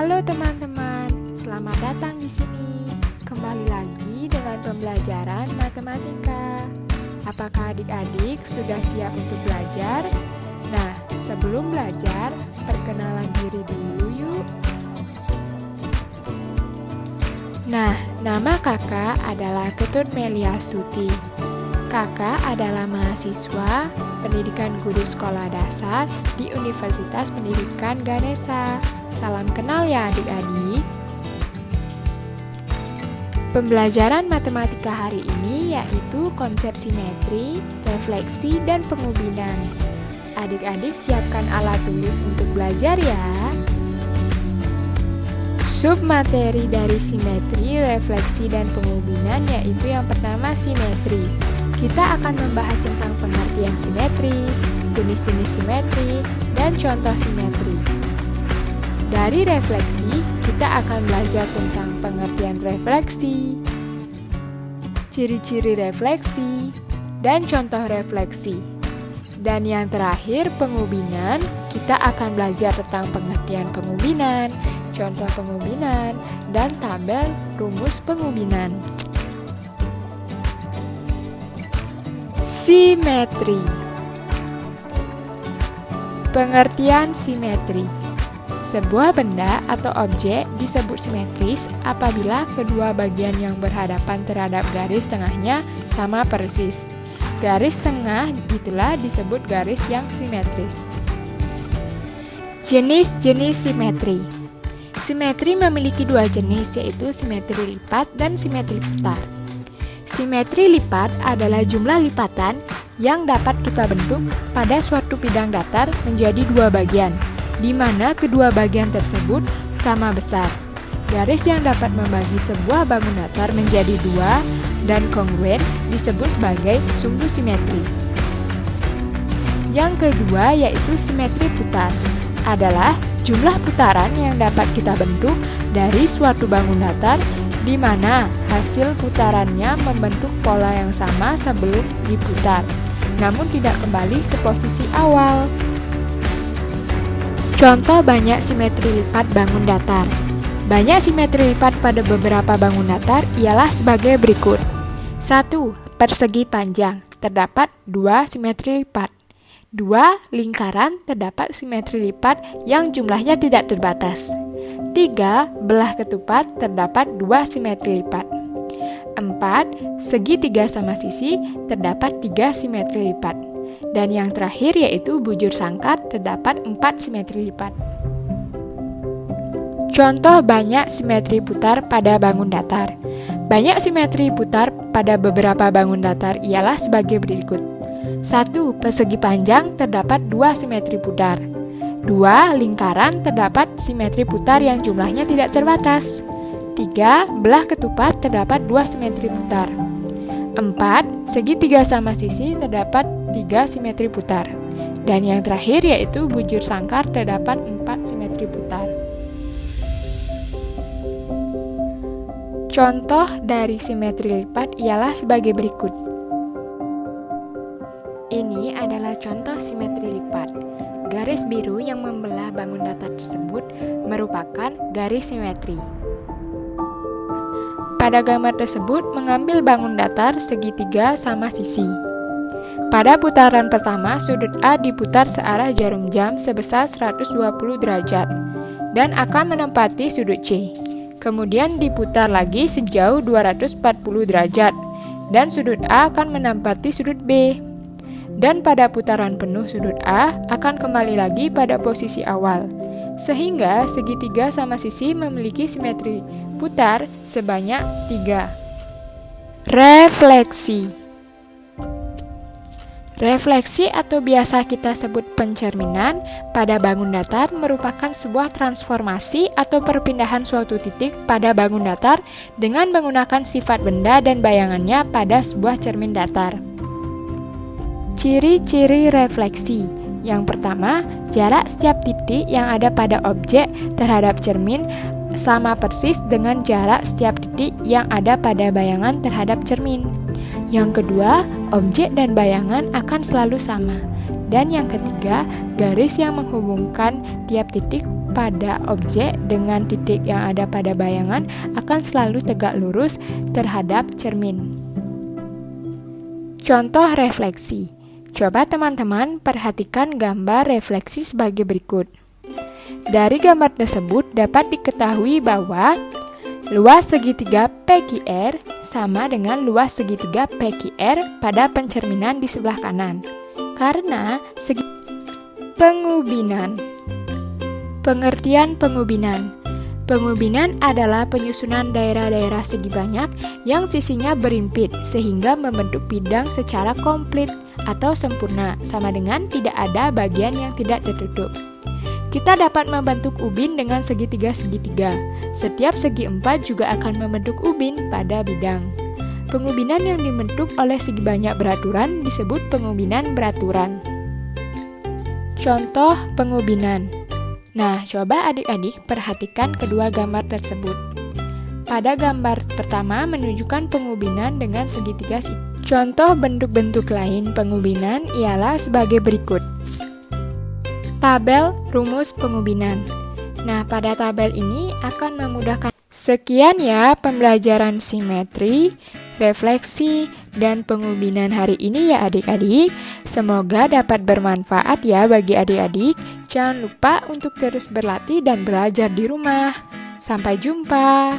Halo teman-teman, selamat datang di sini. Kembali lagi dengan pembelajaran matematika. Apakah adik-adik sudah siap untuk belajar? Nah, sebelum belajar, perkenalan diri dulu yuk. Nah, nama kakak adalah Ketut Melia Stuti. Kakak adalah mahasiswa pendidikan guru sekolah dasar di Universitas Pendidikan Ganesha. Salam kenal ya adik-adik. Pembelajaran matematika hari ini yaitu konsep simetri, refleksi, dan pengubinan. Adik-adik siapkan alat tulis untuk belajar ya. Submateri dari simetri, refleksi, dan pengubinan yaitu yang pertama simetri. Kita akan membahas tentang pengertian simetri, jenis-jenis simetri, dan contoh simetri. Dari refleksi, kita akan belajar tentang pengertian refleksi, ciri-ciri refleksi, dan contoh refleksi. Dan yang terakhir, pengubinan, kita akan belajar tentang pengertian pengubinan, contoh pengubinan, dan tabel rumus pengubinan. Simetri. Pengertian simetri. Sebuah benda atau objek disebut simetris apabila kedua bagian yang berhadapan terhadap garis tengahnya sama persis. Garis tengah itulah disebut garis yang simetris. Jenis-jenis simetri. Simetri memiliki dua jenis, yaitu simetri lipat dan simetri putar. Simetri lipat adalah jumlah lipatan yang dapat kita bentuk pada suatu bidang datar menjadi dua bagian, di mana kedua bagian tersebut sama besar. Garis yang dapat membagi sebuah bangun datar menjadi dua dan kongruen disebut sebagai sumbu simetri. Yang kedua yaitu simetri putar, adalah jumlah putaran yang dapat kita bentuk dari suatu bangun datar di mana hasil putarannya membentuk pola yang sama sebelum diputar, namun tidak kembali ke posisi awal. Contoh banyak simetri lipat bangun datar. Banyak simetri lipat pada beberapa bangun datar ialah sebagai berikut. 1. Persegi panjang, terdapat 2 simetri lipat. 2. Lingkaran, terdapat simetri lipat yang jumlahnya tidak terbatas. 3. Belah ketupat, terdapat 2 simetri lipat. 4. Segi 3 sama sisi, terdapat 3 simetri lipat. Dan yang terakhir yaitu bujur sangkar, terdapat 4 simetri lipat. Contoh banyak simetri putar pada bangun datar. Banyak simetri putar pada beberapa bangun datar ialah sebagai berikut. 1. Persegi panjang, terdapat 2 simetri putar. 2. Lingkaran, terdapat simetri putar yang jumlahnya tidak terbatas. 3. Belah ketupat, terdapat 2 simetri putar. 4. Segi 3 sama sisi, terdapat 3 simetri putar. Dan yang terakhir yaitu bujur sangkar, terdapat 4 simetri putar. Contoh dari simetri lipat ialah sebagai berikut. Ini adalah contoh simetri lipat. Garis biru yang membelah bangun datar tersebut merupakan garis simetri. Pada gambar tersebut mengambil bangun datar segitiga sama sisi. Pada putaran pertama, sudut A diputar searah jarum jam sebesar 120 derajat dan akan menempati sudut C. Kemudian diputar lagi sejauh 240 derajat dan sudut A akan menempati sudut B. Dan pada putaran penuh sudut A akan kembali lagi pada posisi awal, sehingga segitiga sama sisi memiliki simetri putar sebanyak 3. Refleksi. Refleksi atau biasa kita sebut pencerminan pada bangun datar merupakan sebuah transformasi atau perpindahan suatu titik pada bangun datar dengan menggunakan sifat benda dan bayangannya pada sebuah cermin datar. Ciri-ciri refleksi. Yang pertama, jarak setiap titik yang ada pada objek terhadap cermin sama persis dengan jarak setiap titik yang ada pada bayangan terhadap cermin. Yang kedua, objek dan bayangan akan selalu sama. Dan yang ketiga, garis yang menghubungkan tiap titik pada objek dengan titik yang ada pada bayangan akan selalu tegak lurus terhadap cermin. Contoh refleksi. Coba teman-teman perhatikan gambar refleksi sebagai berikut. Dari gambar tersebut dapat diketahui bahwa luas segitiga PQR sama dengan luas segitiga PQR pada pencerminan di sebelah kanan. Karena pengubinan. Pengertian pengubinan. Pengubinan adalah penyusunan daerah-daerah segi banyak yang sisinya berimpit sehingga membentuk bidang secara komplit atau sempurna, sama dengan tidak ada bagian yang tidak tertutup. Kita dapat membentuk ubin dengan segitiga-segitiga. Setiap segi empat juga akan membentuk ubin pada bidang. Pengubinan yang dibentuk oleh segi banyak beraturan disebut pengubinan beraturan. Contoh pengubinan. Nah, coba adik-adik perhatikan kedua gambar tersebut. Pada gambar pertama menunjukkan pengubinan dengan segitiga. Contoh bentuk-bentuk lain pengubinan ialah sebagai berikut. Tabel rumus pengubinan. Nah, pada tabel ini akan memudahkan. Sekian ya pembelajaran simetri, refleksi, dan pengubinan hari ini ya adik-adik. Semoga dapat bermanfaat ya bagi adik-adik. Jangan lupa untuk terus berlatih dan belajar di rumah. Sampai jumpa.